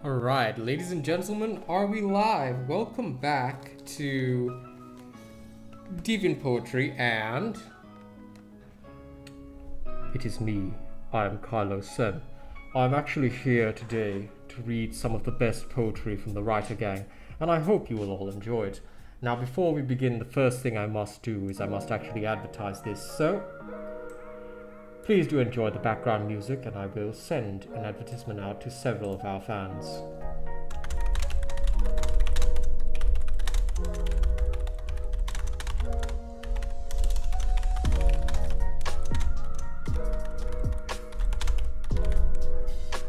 Alright, ladies and gentlemen, are we live? Welcome back to Deviant Poetry, and it is me. I am Kylo Sen. I'm actually here today to read some of the best poetry from the writer gang, and I hope you will all enjoy it. Now, before we begin, the first thing I must do is I must actually advertise this, so please do enjoy the background music, and I will send an advertisement out to several of our fans.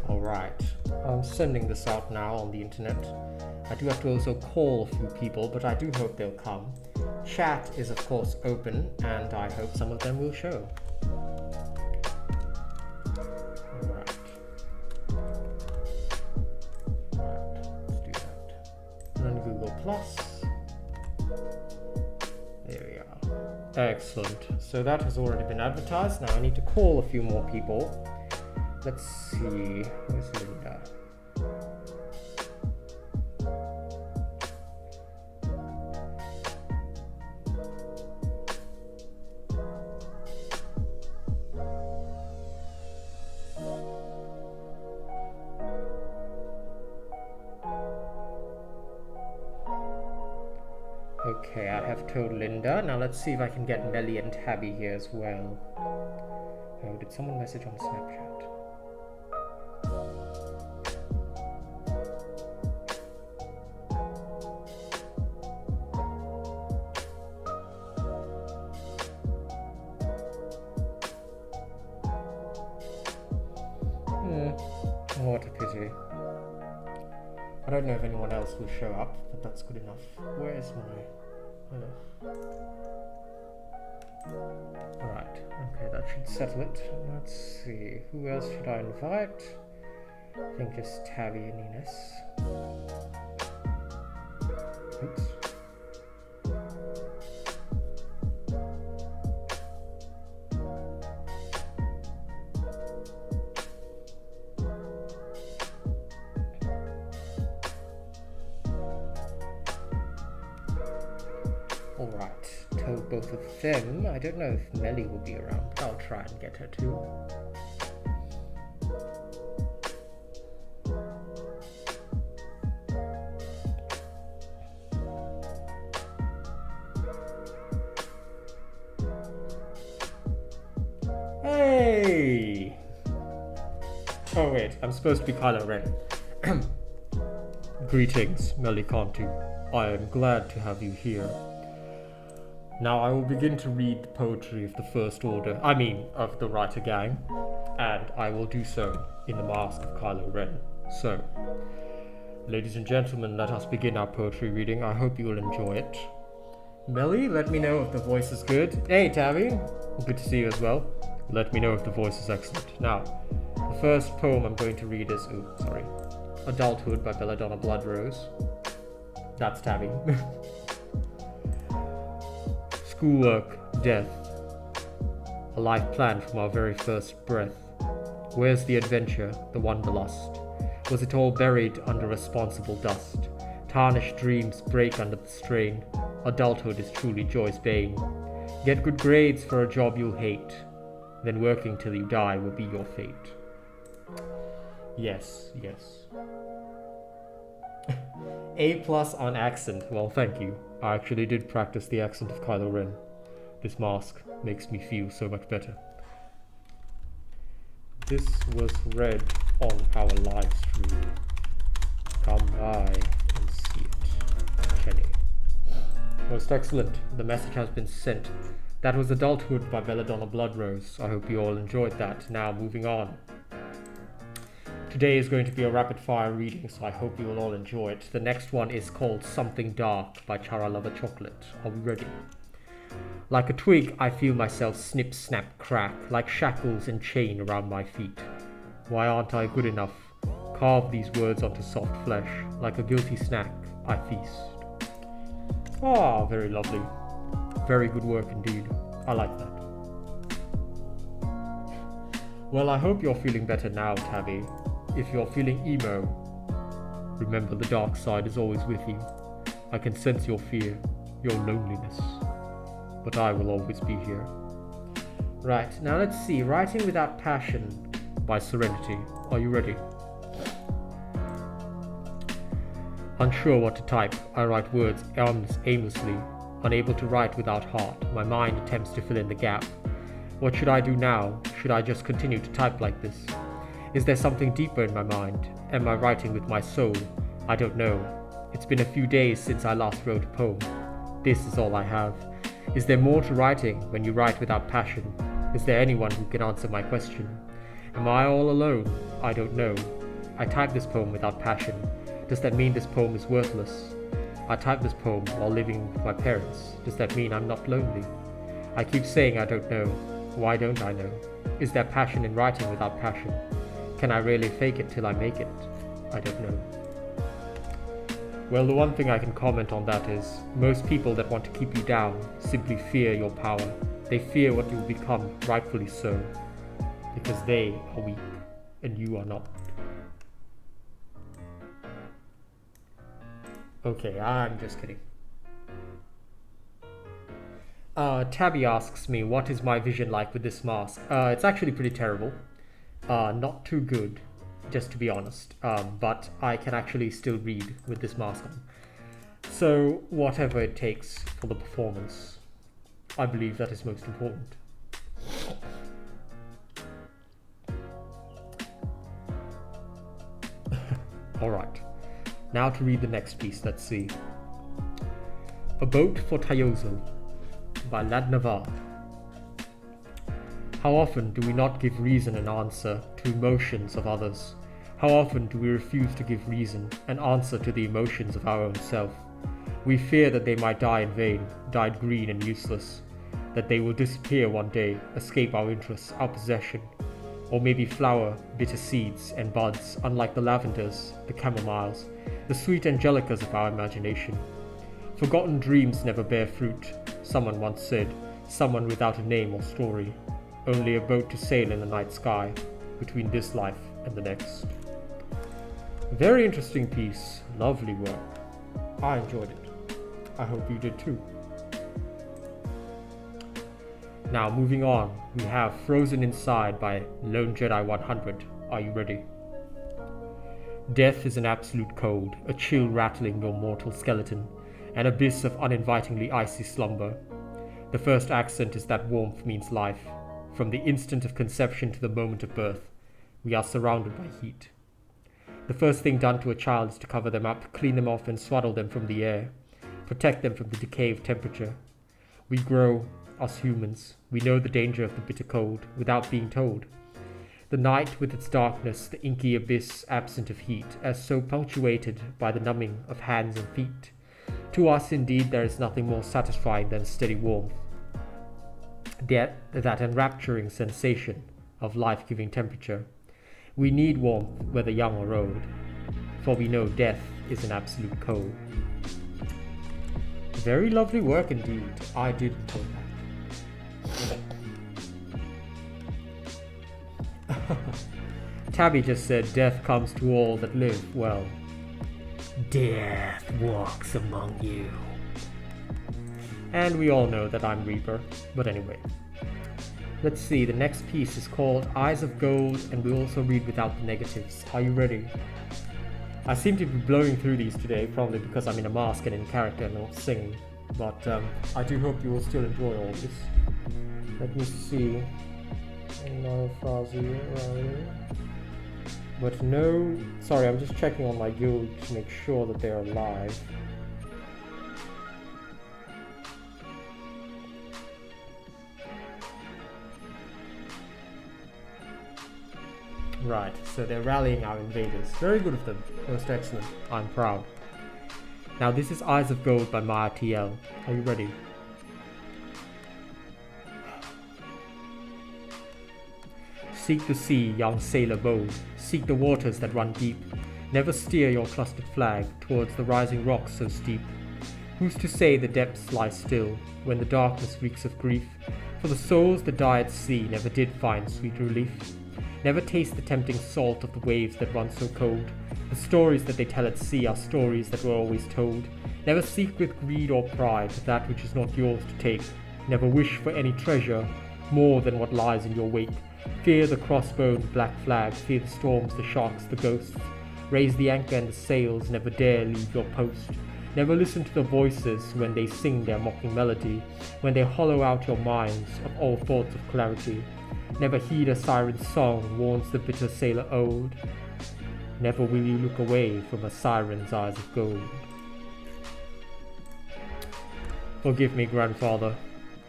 Alright, I'm sending this out now on the internet. I do have to also call a few people, but I do hope they'll come. Chat is of course open, and I hope some of them will show. There we are. Excellent. So that has already been advertised. Now I need to call a few more people. Let's see. Where's Linda? Okay, I have told Linda. Now let's see if I can get Melly and Tabby here as well. Oh, did someone message on Snapchat? What a pity. I don't know if anyone else will show up, but that's good enough. Where is my... Alright, okay, that should settle it. Let's see, who else should I invite? I think just Tabby and Ines. Oops. Alright, told both of them. I don't know if Melly will be around, but I'll try and get her too. Hey! Oh wait, I'm supposed to be Kylo Ren. Greetings, Melly Cantu. I am glad to have you here. Now I will begin to read the poetry of the first order, of the writer gang, and I will do so in the mask of Kylo Ren. So, ladies and gentlemen, let us begin our poetry reading. I hope you will enjoy it. Melly, let me know if the voice is good. Hey Tabby, good to see you as well. Let me know if the voice is excellent. Now, the first poem I'm going to read is, Adulthood by Belladonna Bloodrose. That's Tabby. Schoolwork, death, a life planned from our very first breath. Where's the adventure, the wanderlust? Was it all buried under responsible dust? Tarnished dreams break under the strain. Adulthood is truly joy's bane. Get good grades for a job you'll hate, then working till you die will be your fate. Yes, yes. A+ on accent. Well, thank you. I actually did practice the accent of Kylo Ren. This mask makes me feel so much better. This was read on our live stream. Come by and see it. Kenny. Most excellent. The message has been sent. That was Adulthood by Belladonna Bloodrose. I hope you all enjoyed that. Now, moving on. Today is going to be a rapid fire reading, so I hope you will all enjoy it. The next one is called Something Dark by Chara Lover Chocolate. Are we ready? Like a twig, I feel myself snip, snap, crack, like shackles and chain around my feet. Why aren't I good enough? Carve these words onto soft flesh. Like a guilty snack, I feast. Ah, very lovely. Very good work indeed. I like that. Well, I hope you're feeling better now, Tabby. If you're feeling emo, Remember, the dark side is always with you. I can sense your fear, your loneliness, but I will always be here. Right, now let's see. Writing Without Passion by Serenity. Are you ready? Unsure what to type, I write words aimlessly, unable to write without heart. My mind attempts to fill in the gap. What should I do now? Should I just continue to type like this? Is there something deeper in my mind? Am I writing with my soul? I don't know. It's been a few days since I last wrote a poem. This is all I have. Is there more to writing when you write without passion? Is there anyone who can answer my question? Am I all alone? I don't know. I typed this poem without passion. Does that mean this poem is worthless? I typed this poem while living with my parents. Does that mean I'm not lonely? I keep saying I don't know. Why don't I know? Is there passion in writing without passion? Can I really fake it till I make it? I don't know. Well, the one thing I can comment on that is, most people that want to keep you down simply fear your power. They fear what you'll become, rightfully so, because they are weak and you are not. Okay, I'm just kidding. Tabby asks me, what is my vision like with this mask? It's actually pretty terrible. Not too good, just to be honest. But I can actually still read with this mask on. So, whatever it takes for the performance, I believe that is most important. Alright, now to read the next piece, let's see. A Boat for Tayozo by Ladnavar. How often do we not give reason and answer to emotions of others? How often do we refuse to give reason and answer to the emotions of our own self? We fear that they might die in vain, died green and useless, that they will disappear one day, escape our interests, our possession, or maybe flower bitter seeds and buds, unlike the lavenders, the chamomiles, the sweet angelicas of our imagination. Forgotten dreams never bear fruit, someone once said, someone without a name or story, only a boat to sail in the night sky, between this life and the next. Very interesting piece, lovely work. I enjoyed it. I hope you did too. Now moving on, we have Frozen Inside by Lone Jedi 100. Are you ready? Death is an absolute cold, a chill rattling your mortal skeleton, an abyss of uninvitingly icy slumber. The first accent is that warmth means life. From the instant of conception to the moment of birth, we are surrounded by heat. The first thing done to a child is to cover them up, clean them off and swaddle them from the air, protect them from the decay of temperature. We grow, us humans, we know the danger of the bitter cold without being told. The night with its darkness, the inky abyss absent of heat, as so punctuated by the numbing of hands and feet. To us indeed there is nothing more satisfying than steady warmth. That enrapturing sensation of life-giving temperature. We need warmth whether young or old, for we know death is an absolute cold. Very lovely work indeed. I did enjoy that. Tabby just said, death comes to all that live. Well, death walks among you. And we all know that I'm Reaper, but anyway. Let's see, the next piece is called Eyes of Gold, and we also read without the negatives. Are you ready? I seem to be blowing through these today, probably because I'm in a mask and in character and not singing. But I do hope you will still enjoy all this. Let me see. Another phrase here. But no... Sorry, I'm just checking on my guild to make sure that they are live. Right, so they're rallying our invaders. Very good of them. Most excellent. I'm proud. Now this is Eyes of Gold by Maya TL. Are you ready? Seek the sea, young sailor bold. Seek the waters that run deep. Never steer your clustered flag towards the rising rocks so steep. Who's to say the depths lie still when the darkness reeks of grief? For the souls that die at sea never did find sweet relief. Never taste the tempting salt of the waves that run so cold. The stories that they tell at sea are stories that were always told. Never seek with greed or pride that which is not yours to take. Never wish for any treasure more than what lies in your wake. Fear the crossbone, black flag, fear the storms, the sharks, the ghosts. Raise the anchor and the sails, never dare leave your post. Never listen to the voices when they sing their mocking melody, when they hollow out your minds of all thoughts of clarity. Never heed a siren's song, warns the bitter sailor old. Never will you look away from a siren's eyes of gold. Forgive me, grandfather,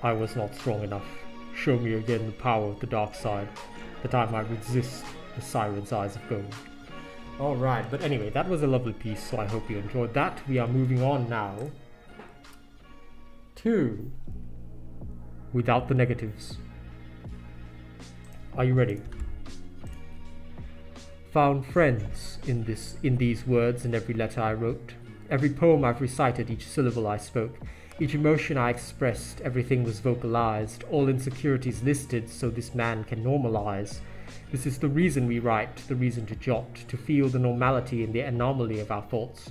I was not strong enough. Show me again the power of the dark side, that I might resist the siren's eyes of gold. Alright, but anyway, that was a lovely piece, so I hope you enjoyed that. We are moving on now to Without the Negatives. Are you ready? Found friends in these words and every letter I wrote. Every poem I've recited, each syllable I spoke. Each emotion I expressed, everything was vocalized. All insecurities listed so this man can normalize. This is the reason we write, the reason to jot, to feel the normality and the anomaly of our thoughts.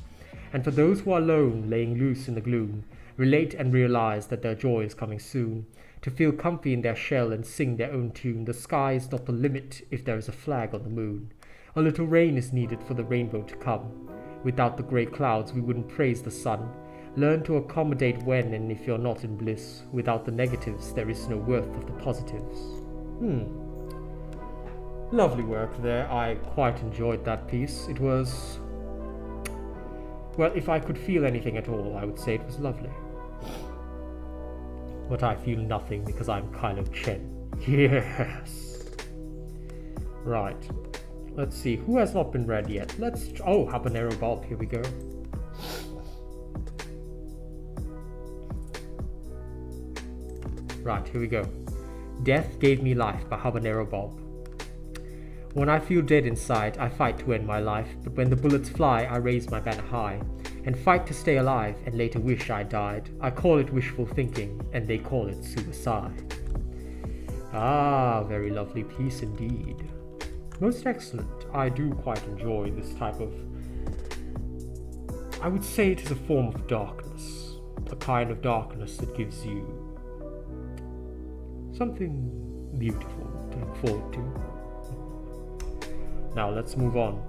And for those who are alone, laying loose in the gloom, relate and realize that their joy is coming soon. To feel comfy in their shell and sing their own tune. The sky is not the limit if there is a flag on the moon. A little rain is needed for the rainbow to come. Without the grey clouds we wouldn't praise the sun. Learn to accommodate when and if you're not in bliss. Without the negatives there is no worth of the positives. Lovely work there. I quite enjoyed that piece. It was... well, if I could feel anything at all, I would say it was lovely. But I feel nothing because I'm Kylo Chen. Yes! Right. Let's see. Who has not been read yet? Oh, Habanero Bob. Here we go. Right, here we go. Death Gave Me Life by Habanero Bob. When I feel dead inside, I fight to end my life, but when the bullets fly, I raise my banner high, and fight to stay alive, and later wish I died. I call it wishful thinking, and they call it suicide. Ah, very lovely piece indeed. Most excellent. I do quite enjoy this type of... I would say it is a form of darkness. A kind of darkness that gives you something beautiful to look forward to. Now let's move on.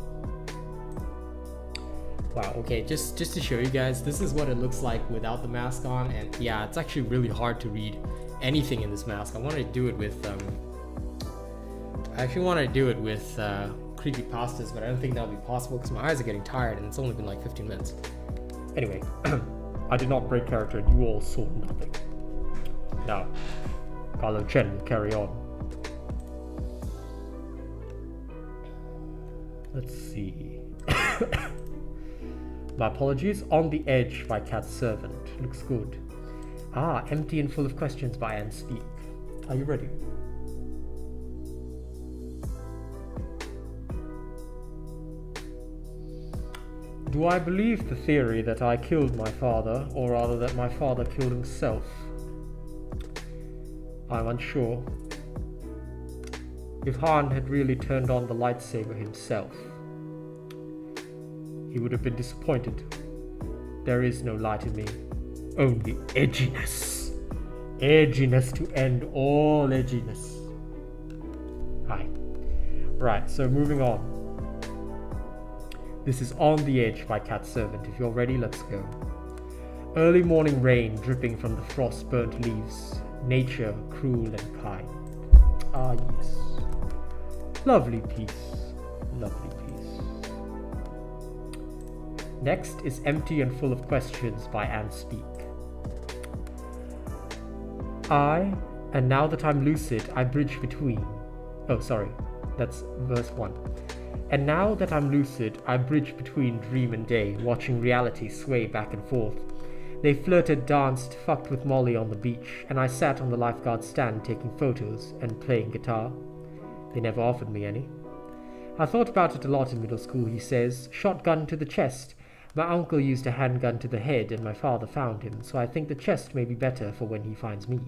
Wow, okay, just to show you guys, this is what it looks like without the mask on, and yeah, it's actually really hard to read anything in this mask. I wanted to do it with creepypastas, but I don't think that'll be possible because my eyes are getting tired and it's only been like 15 minutes. Anyway, I did not break character and you all saw nothing. Now, Kylo Chen will carry on. Let's see. My apologies. On the Edge by Cat Servant. Looks good. Ah, Empty and Full of Questions by Anne Speak. Are you ready? Do I believe the theory that I killed my father, or rather that my father killed himself? I'm unsure. If Han had really turned on the lightsaber himself, he would have been disappointed. There is no light in me, only edginess. Edginess to end all edginess. Hi. Right, so moving on. This is On the Edge by Cat Servant. If you're ready, let's go. Early morning rain dripping from the frost-burnt leaves. Nature cruel and kind. Ah, yes. Lovely piece. Lovely piece. Next is Empty and Full of Questions by Anne Speak. And now that I'm lucid, I bridge between... Oh, sorry. That's verse 1. And now that I'm lucid, I bridge between dream and day, watching reality sway back and forth. They flirted, danced, fucked with Molly on the beach, and I sat on the lifeguard stand taking photos and playing guitar. They never offered me any. I thought about it a lot in middle school, he says. Shotgun to the chest. My uncle used a handgun to the head and my father found him, so I think the chest may be better for when he finds me.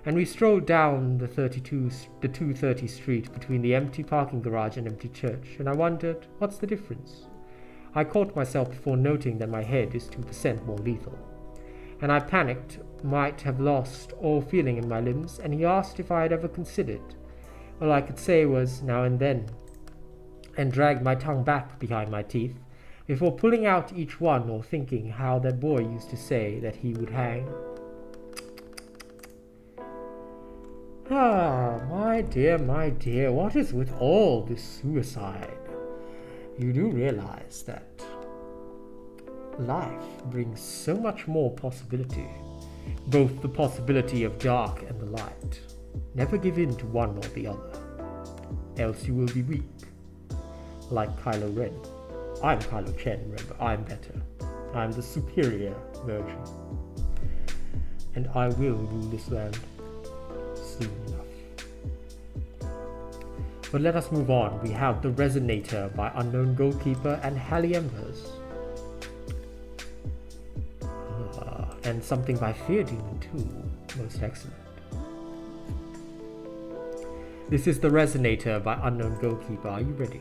and we strolled down the 230 street between the empty parking garage and empty church, and I wondered, what's the difference? I caught myself before noting that my head is 2% more lethal. And I panicked, might have lost all feeling in my limbs, and he asked if I had ever considered. All I could say was, now and then, and dragged my tongue back behind my teeth, before pulling out each one or thinking how that boy used to say that he would hang. Ah, my dear, what is with all this suicide? You do realize that life brings so much more possibility, both the possibility of dark and the light. Never give in to one or the other, else you will be weak. Like Kylo Ren. I'm Kylo Chen, remember, I'm better. I'm the superior version. And I will rule this land soon enough. But let us move on. We have The Resonator by Unknown Goalkeeper and Hallie Embers. And something by Fear Demon too. Most excellent. This is The Resonator by Unknown Goalkeeper. Are you ready?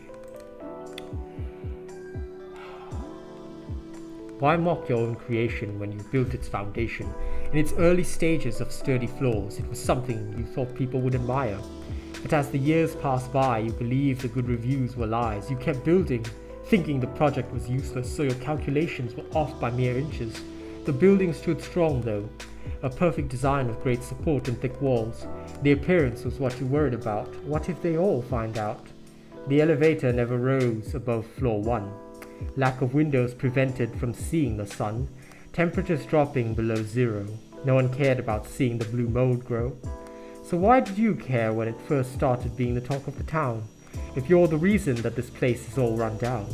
Why mock your own creation when you built its foundation? In its early stages of sturdy floors, it was something you thought people would admire. But as the years passed by, you believed the good reviews were lies. You kept building, thinking the project was useless, so your calculations were off by mere inches. The building stood strong though, a perfect design of great support and thick walls. The appearance was what you worried about. What if they all find out? The elevator never rose above floor 1. Lack of windows prevented from seeing the sun. Temperatures dropping below 0. No one cared about seeing the blue mold grow. So why did you care when it first started being the talk of the town? If you're the reason that this place is all run down.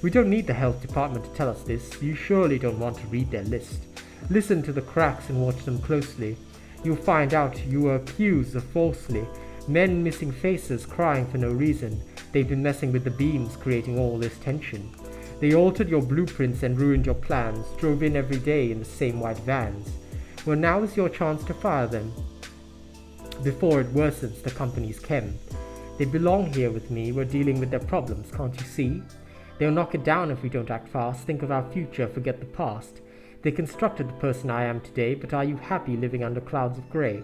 We don't need the health department to tell us this. You surely don't want to read their list. Listen to the cracks and watch them closely. You'll find out you were accused of falsely. Men missing faces, crying for no reason. They've been messing with the beams, creating all this tension. They altered your blueprints and ruined your plans, drove in every day in the same white vans. Well, now is your chance to fire them, before it worsens the company's chem. They belong here with me, we're dealing with their problems, can't you see? They'll knock it down if we don't act fast, think of our future, forget the past. They constructed the person I am today, but are you happy living under clouds of grey?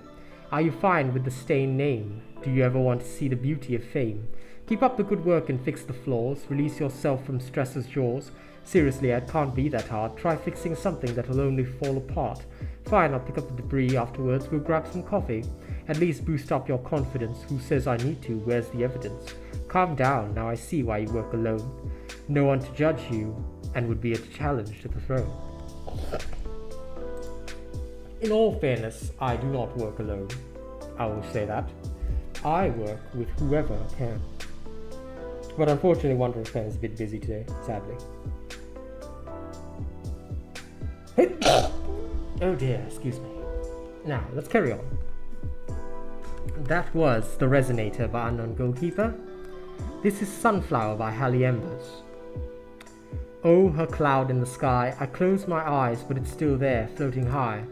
Are you fine with the stained name? Do you ever want to see the beauty of fame? Keep up the good work and fix the flaws. Release yourself from stress's jaws. Seriously, it can't be that hard. Try fixing something that'll only fall apart. Fine, I'll pick up the debris afterwards. We'll grab some coffee. At least boost up your confidence. Who says I need to? Where's the evidence? Calm down. Now I see why you work alone. No one to judge you, and would be a challenge to the throne. In all fairness, I do not work alone. I will say that. I work with whoever can. But unfortunately, Wonder Fan is a bit busy today, sadly. Oh dear, excuse me. Now, let's carry on. That was The Resonator by Unknown Goalkeeper. This is Sunflower by Hallie Embers. Oh, her cloud in the sky. I close my eyes, but it's still there, floating high.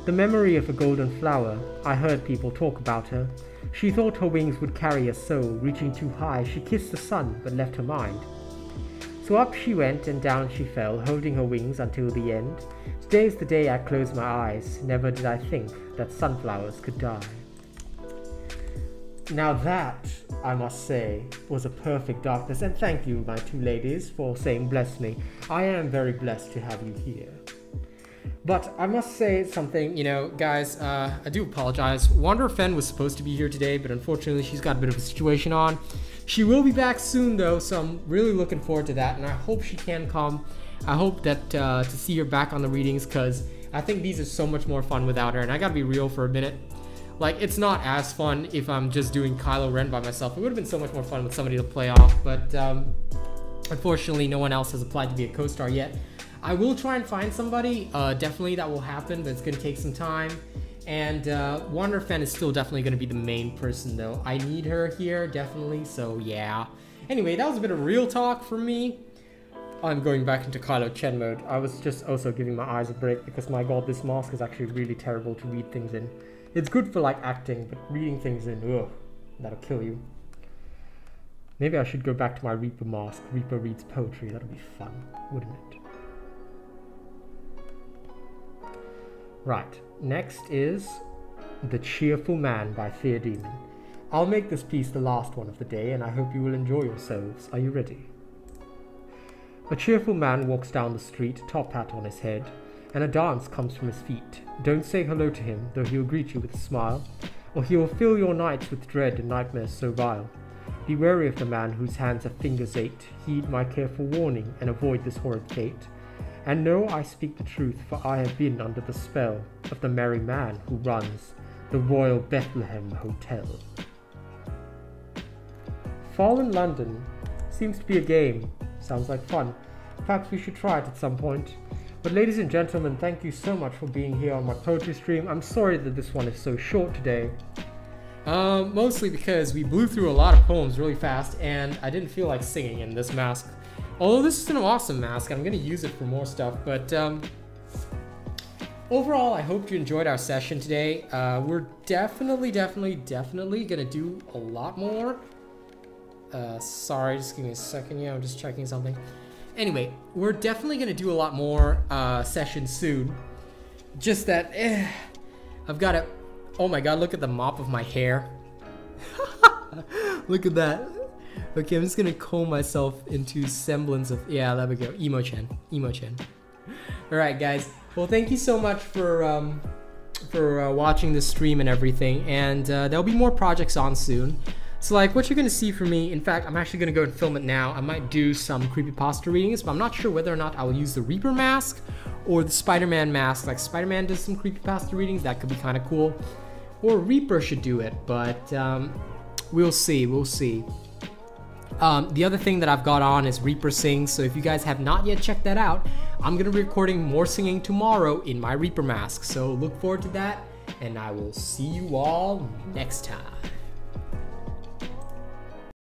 The memory of a golden flower. I heard people talk about her. She thought her wings would carry her soul, reaching too high. She kissed the sun, but left her mind. So up she went, and down she fell, holding her wings until the end. Today's the day I close my eyes. Never did I think that sunflowers could die. Now that, I must say, was a perfect darkness, and thank you, my two ladies, for saying bless me. I am very blessed to have you here. But I must say something, guys, I do apologize. Wanderer Fen was supposed to be here today, but unfortunately she's got a bit of a situation on. She will be back soon though, so I'm really looking forward to that, and I hope she can come. I hope that to see her back on the readings, because I think these are so much more fun without her, and I gotta be real for a minute. Like, it's not as fun if I'm just doing Kylo Ren by myself. It would have been so much more fun with somebody to play off, but unfortunately no one else has applied to be a co-star yet. I will try and find somebody, definitely that will happen, but it's going to take some time. And Wanderer Fen is still definitely going to be the main person though. I need her here, definitely, so yeah. Anyway, that was a bit of real talk for me. I'm going back into Kylo Chen mode. I was just also giving my eyes a break because my god, this mask is actually really terrible to read things in. It's good for like acting, but reading things in, ugh, that'll kill you. Maybe I should go back to my Reaper mask. Reaper reads poetry. That'll be fun, wouldn't it? Right, next is The Cheerful Man by Fear Demon. I'll make this piece the last one of the day, and I hope you will enjoy yourselves. Are you ready? A cheerful man walks down the street, top hat on his head, and a dance comes from his feet. Don't say hello to him, though he'll greet you with a smile, or he will fill your nights with dread and nightmares so vile. Be wary of the man whose hands are fingers eight. Heed my careful warning, and avoid this horrid fate. And know I speak the truth, for I have been under the spell of the merry man who runs the Royal Bethlehem Hotel. Fall in London seems to be a game. Sounds like fun. Perhaps we should try it at some point. But ladies and gentlemen, thank you so much for being here on my poetry stream. I'm sorry that this one is so short today. Mostly because we blew through a lot of poems really fast and I didn't feel like singing in this mask. Although this is an awesome mask, I'm going to use it for more stuff. But overall, I hope you enjoyed our session today. We're definitely going to do a lot more. Sorry, just give me a second. Yeah, I'm just checking something. Anyway, we're definitely going to do a lot more sessions soon. Just that, I've got to... Oh my god, look at the mop of my hair. Look at that. Okay, I'm just going to comb myself into semblance of... Yeah, there we go. Emo-chan. Emo-chan. Alright, guys. Well, thank you so much for watching this stream and everything. And there'll be more projects on soon. So like what you're going to see from me, in fact, I'm actually going to go and film it now. I might do some creepypasta readings, but I'm not sure whether or not I will use the Reaper mask or the Spider-Man mask. Like Spider-Man does some creepypasta readings, that could be kind of cool. Or Reaper should do it, but we'll see, we'll see. The other thing that I've got on is Reaper Sings, so if you guys have not yet checked that out, I'm going to be recording more singing tomorrow in my Reaper mask. So look forward to that, and I will see you all next time.